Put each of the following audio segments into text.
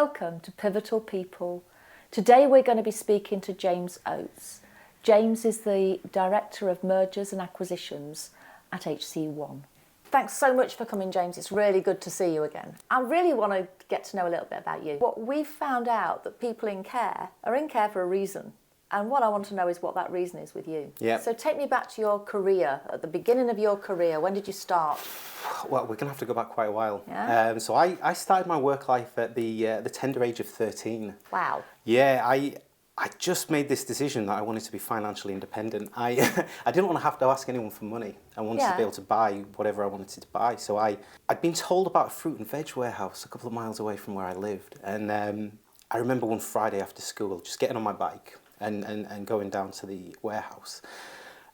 Welcome to Pivotal People. Today we're going to be speaking to James Oates. James is the Director of Mergers and Acquisitions at HC1. Thanks so much for coming, James. It's really good to see you again. I really want to get to know a little bit about you. What we've found out that people in care are in care for a reason. And what I want to know is what that reason is with you. Yeah. So take me back to your career, at the beginning of your career. When did you start? Well, we're going to have to go back quite a while. Yeah. So I started my work life at the tender age of 13. Wow. Yeah, I just made this decision that I wanted to be financially independent. I didn't want to have to ask anyone for money. I wanted to be able to buy whatever I wanted to buy. So I'd been told about a fruit and veg warehouse a couple of miles away from where I lived. And I remember one Friday after school just getting on my bike and going down to the warehouse.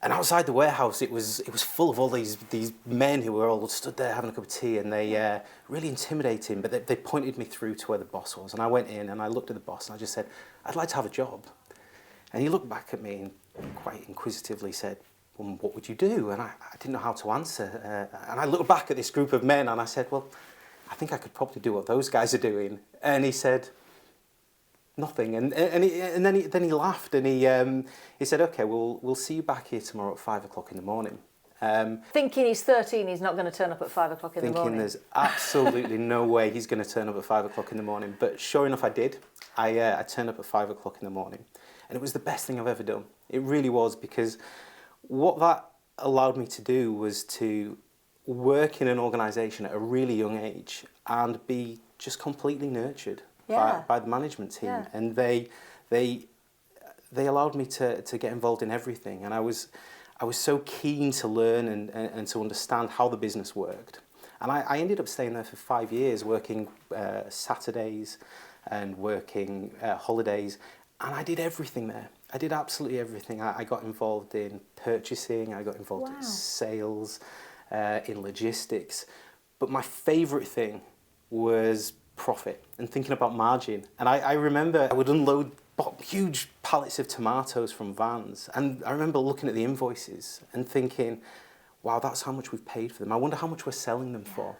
And outside the warehouse, it was full of all these men who were all stood there having a cup of tea, and they really intimidating. But they pointed me through to where the boss was, and I went in and I looked at the boss and I just said, "I'd like to have a job." And he looked back at me and quite inquisitively said, "Well, what would you do?" And I didn't know how to answer. And I looked back at this group of men and I said, "Well, I think I could probably do what those guys are doing." And he said, "Nothing." And then he laughed and he said, "Okay, we'll see you back here tomorrow at 5 o'clock in the morning." Thinking he's 13, he's not going to turn up at 5 o'clock in the morning. Thinking there's absolutely no way he's going to turn up at 5 o'clock in the morning. But sure enough, I did. I turned up at 5 o'clock in the morning. And it was the best thing I've ever done. It really was, because what that allowed me to do was to work in an organisation at a really young age and be just completely nurtured by the management team. Yeah. And they allowed me to get involved in everything. And I was so keen to learn and to understand how the business worked. And I ended up staying there for 5 years, working Saturdays and working holidays. And I did everything there. I did absolutely everything. I got involved in purchasing, I got involved in sales, in logistics. But my favourite thing was profit and thinking about margin. And I remember I would unload huge pallets of tomatoes from vans, and I remember looking at the invoices and thinking, wow, that's how much we've paid for them. I wonder how much we're selling them for.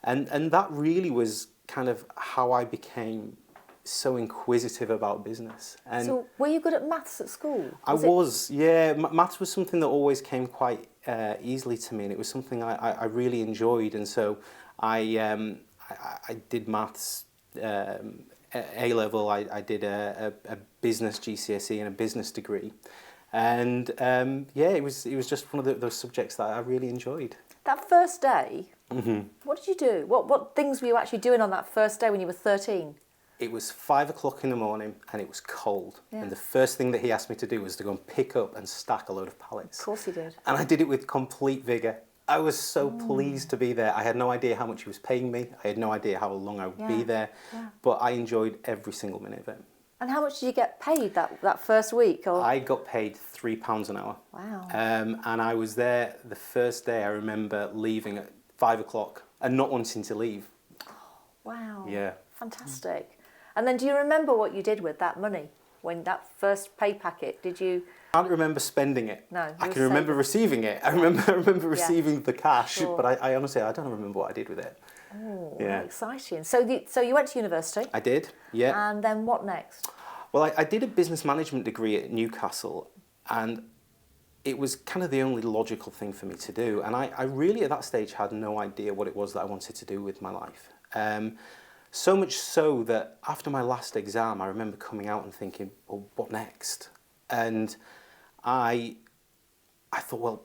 And that really was kind of how I became so inquisitive about business. And so were you good at maths at school? Yeah. Maths was something that always came quite easily to me, and it was something I really enjoyed. And so I did maths A-level. I did a business GCSE and a business degree. And it was just one of those subjects that I really enjoyed. That first day, what did you do? What things were you actually doing on that first day when you were 13? It was 5 o'clock in the morning and it was cold. Yeah. And the first thing that he asked me to do was to go and pick up and stack a load of pallets. Of course he did. And I did it with complete vigour. I was so pleased to be there. I had no idea how much he was paying me. I had no idea how long I would be there. Yeah. But I enjoyed every single minute of it. And how much did you get paid that first week? Or? I got paid £3 an hour. Wow. And I was there the first day. I remember leaving at 5 o'clock and not wanting to leave. Oh, wow. Yeah. Fantastic. And then do you remember what you did with that money? When that first pay packet, did you... I can't remember spending it. No. I can remember receiving it. I remember receiving the cash, but I honestly, I don't remember what I did with it. Oh, yeah. Exciting. So you went to university? I did, yeah. And then what next? Well, I did a business management degree at Newcastle, and it was kind of the only logical thing for me to do. And I really, at that stage, had no idea what it was that I wanted to do with my life. So much so that after my last exam, I remember coming out and thinking, well, what next? And I thought, well,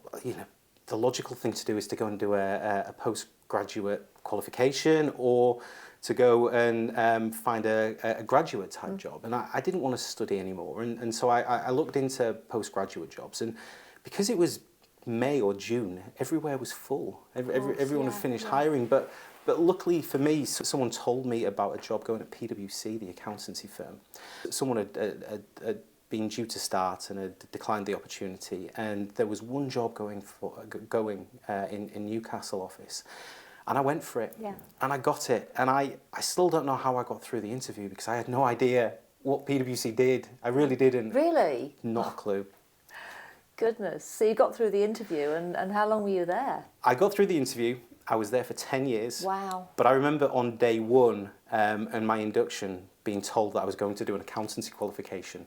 the logical thing to do is to go and do a postgraduate qualification, or to go and find a graduate type job. And I didn't want to study anymore. And so I looked into postgraduate jobs. And because it was May or June, everywhere was full. Everyone had finished hiring. But luckily for me, someone told me about a job going at PwC, the accountancy firm. Someone had been due to start and had declined the opportunity, and there was one job going in Newcastle office, and I went for it, and I got it, and I still don't know how I got through the interview, because I had no idea what PwC did. I really didn't. Really? Not a clue. Goodness. So you got through the interview, and how long were you there? I got through the interview. I was there for 10 years. Wow. But I remember on day one and my induction, being told that I was going to do an accountancy qualification,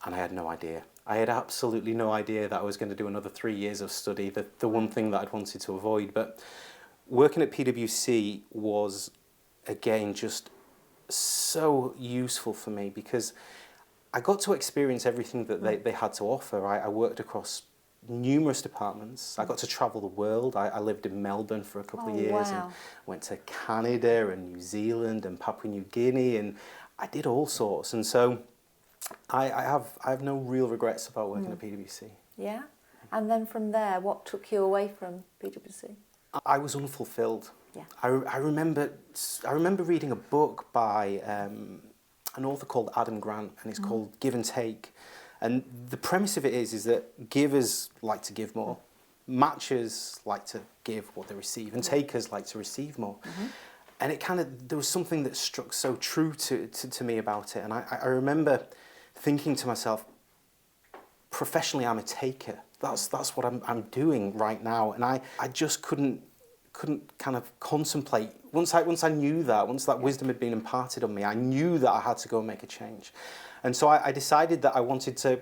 and I had no idea. I had absolutely no idea that I was going to do another 3 years of study, the one thing that I'd wanted to avoid. But working at PwC was, again, just so useful for me because I got to experience everything that they had to offer. I worked across numerous departments. I got to travel the world. I lived in Melbourne for a couple of years and went to Canada and New Zealand and Papua New Guinea, and I did all sorts. And so I have no real regrets about working at PwC. Yeah? And then from there, what took you away from PwC? I was unfulfilled. Yeah. I remember reading a book by an author called Adam Grant, and it's called Give and Take. And the premise of it is that givers like to give more, matchers like to give what they receive, and takers like to receive more. And it there was something that struck so true to me about it. And I remember thinking to myself, professionally, I'm a taker. That's what I'm doing right now. And I just couldn't kind of contemplate. Once I knew that, once that wisdom had been imparted on me, I knew that I had to go and make a change. And so I decided that I wanted to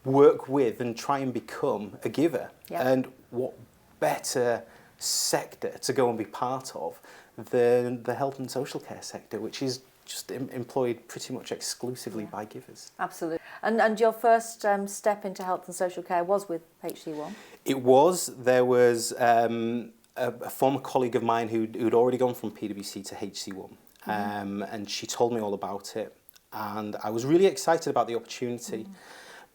work with and try and become a giver. Yeah. And what better sector to go and be part of than the health and social care sector, which is just employed pretty much exclusively by givers. Absolutely. And your first step into health and social care was with HC1? It was. There was a former colleague of mine who'd already gone from PwC to HC1, and she told me all about it. And I was really excited about the opportunity,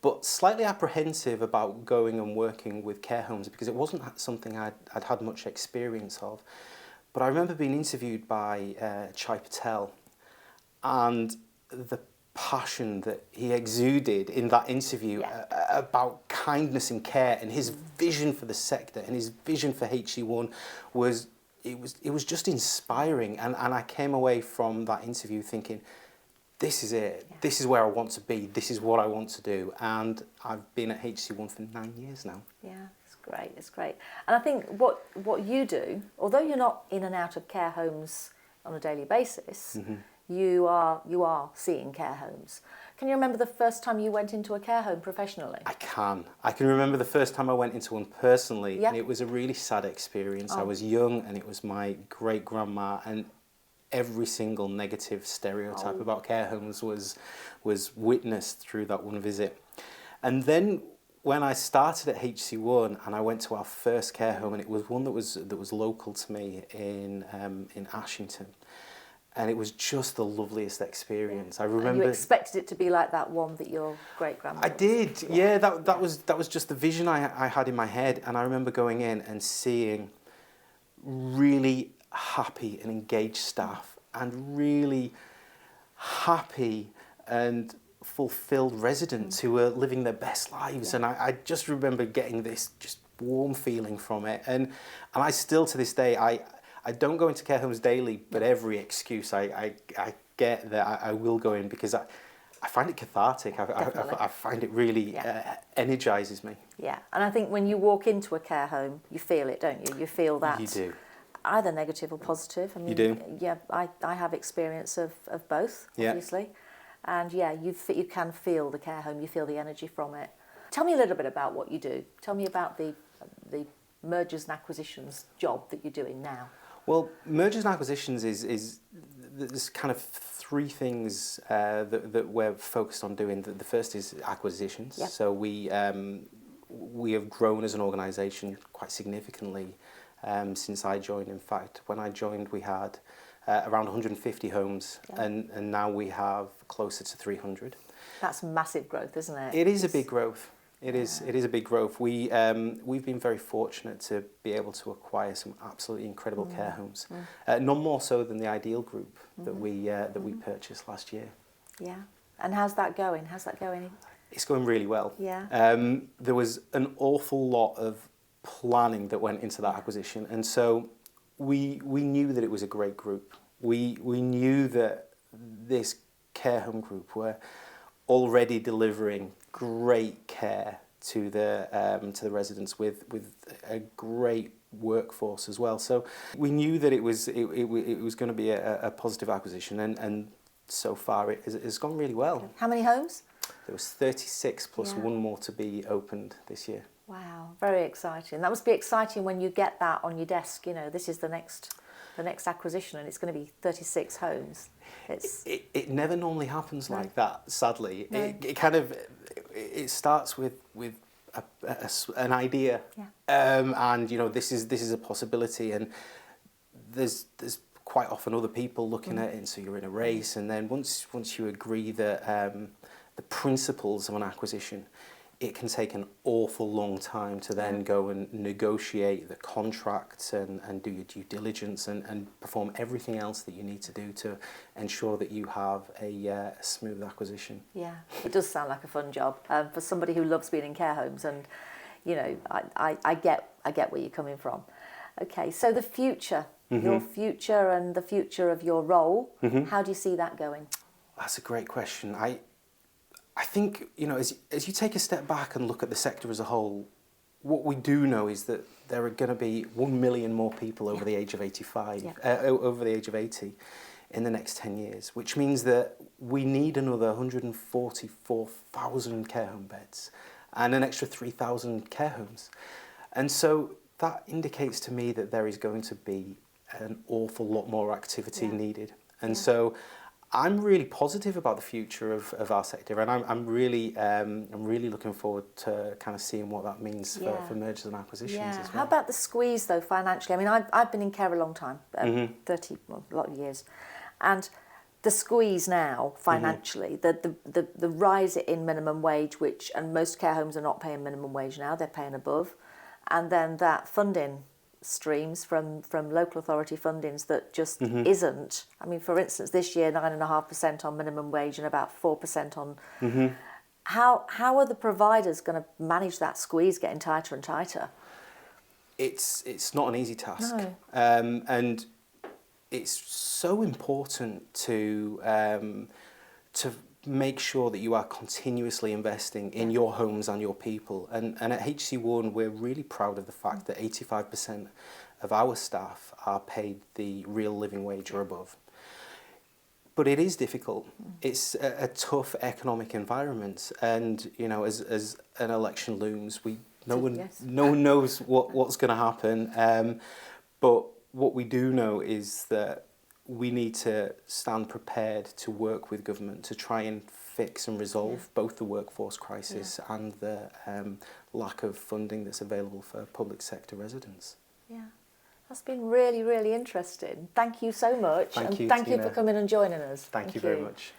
but slightly apprehensive about going and working with care homes because it wasn't something I'd had much experience of. But I remember being interviewed by Chai Patel, and the passion that he exuded in that interview about kindness and care, and his vision for the sector and his vision for HC1 was just inspiring. And I came away from that interview thinking, this is it. Yeah. This is where I want to be. This is what I want to do. And I've been at HC1 for 9 years now. Yeah, it's great. It's great. And I think what you do, although you're not in and out of care homes on a daily basis, you are seeing care homes. Can you remember the first time you went into a care home professionally? I can. I can remember the first time I went into one personally, and it was a really sad experience. I was young, and it was my great-grandma, and every single negative stereotype about care homes was witnessed through that one visit. And then when I started at HC1 and I went to our first care home, and it was one that was local to me in Ashington, and it was just the loveliest experience. I remember. And you expected it to be like that one that your great grandmother. I did. Yeah, that was just the vision I had in my head, and I remember going in and seeing really happy and engaged staff and really happy and fulfilled residents who were living their best lives. And I just remember getting this just warm feeling from it. And I still, to this day, I don't go into care homes daily, but every excuse I get that I will go in because I find it cathartic. I find it really energises me. Yeah, and I think when you walk into a care home, you feel it, don't you? You feel that. You do. Either negative or positive. I mean, you do? Yeah, I have experience of both, obviously. And yeah, you can feel the care home, you feel the energy from it. Tell me a little bit about what you do. Tell me about the mergers and acquisitions job that you're doing now. Well, mergers and acquisitions is there's kind of three things that we're focused on doing. The first is acquisitions. Yep. So we have grown as an organisation quite significantly since I joined. In fact, when I joined, we had around 150 homes, and now we have closer to 300. That's massive growth, isn't it? It is a big growth. It is a big growth. We've been very fortunate to be able to acquire some absolutely incredible care homes. None more so than the Ideal Group that we purchased last year. Yeah. And how's that going? It's going really well. Yeah. There was an awful lot of planning that went into that acquisition, and so we knew that it was a great group. We knew that this care home group were already delivering great care to the residents with a great workforce as well. So we knew that it was going to be a positive acquisition, and so far it has gone really well. How many homes? There was 36 plus Yeah. one more to be opened this year. Wow, very exciting. That must be exciting when you get that on your desk. You know, this is the next acquisition, and it's going to be 36 homes. It never normally happens like that. Sadly, No. it kind of starts with an idea, Yeah. and you know this is a possibility, and there's quite often other people looking at it, and so you're in a race, and then once you agree that the principles of an acquisition, it can take an awful long time to then go and negotiate the contracts and do your due diligence and perform everything else that you need to do to ensure that you have a smooth acquisition. Yeah, it does sound like a fun job for somebody who loves being in care homes, and you know, I get where you're coming from. Okay, so the future, your future and the future of your role, how do you see that going? That's a great question. I think, you know, as you take a step back and look at the sector as a whole, what we do know is that there are going to be 1 million more people over the age of 85, over the age of 80 in the next 10 years, which means that we need another 144,000 care home beds and an extra 3,000 care homes. And so that indicates to me that there is going to be an awful lot more activity needed. And so I'm really positive about the future of our sector, and I'm really looking forward to kind of seeing what that means for mergers and acquisitions as well. How about the squeeze though financially? I mean, I've been in care a long time, 30, well, a lot of years, and the squeeze now financially, the rise in minimum wage, and most care homes are not paying minimum wage now; they're paying above, and then that funding streams from local authority fundings that just isn't. I mean, for instance, this year 9.5% on minimum wage and about 4% on. How are the providers going to manage that squeeze getting tighter and tighter? It's not an easy task, No. And it's so important to make sure that you are continuously investing in your homes and your people. And at HC1, we're really proud of the fact that 85% of our staff are paid the real living wage or above. But it is difficult. It's a tough economic environment, and you know, as an election looms, no one knows what's going to happen. But what we do know is that we need to stand prepared to work with government to try and fix and resolve both the workforce crisis and the lack of funding that's available for public sector residents. Yeah, that's been really, really interesting. Thank you so much. Thank you, thank you Tina. for coming and joining us. Thank you very much.